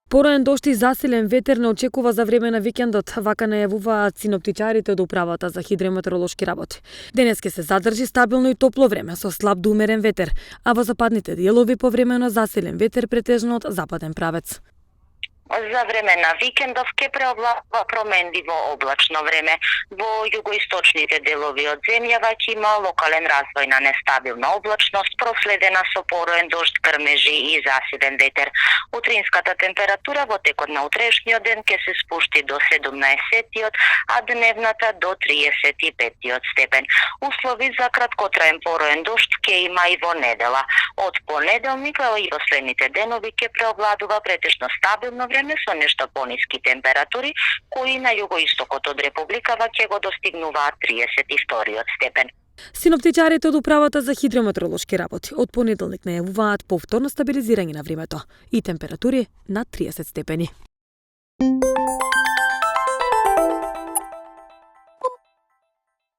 Пороен дожд и засилен ветер не очекува за време на викендот, вака најавуваат синоптичарите од управата за хидрометеоролошки работи. Денес ќе се задржи стабилно и топло време со слаб до умерен ветер, а во западните делови повремено засилен ветер претежно од западен правец. За време на викендов ќе преовладува променливо облачно време. Во југоисточните делови од земјава ќе има локален развој на нестабилна облачност, проследена со пороен дожд, грмежи и засилен ветер. Утринската температура во текот на утрешниот ден ќе се спушти до 17-тиот, а дневната до 35-тиот степен. Услови за краткотраен пороен дожд ќе има и во недела. Од понеделник и во следните денови ќе преовладува претежно стабилно време со нешто пониски температури, кои на југоистокот од републикава ќе го достигнуваат 32-тиот степен. Синоптичарите од управата за хидрометеоролошки работи од понеделник најавуваат повторно стабилизирање на времето и температури над 30 степени.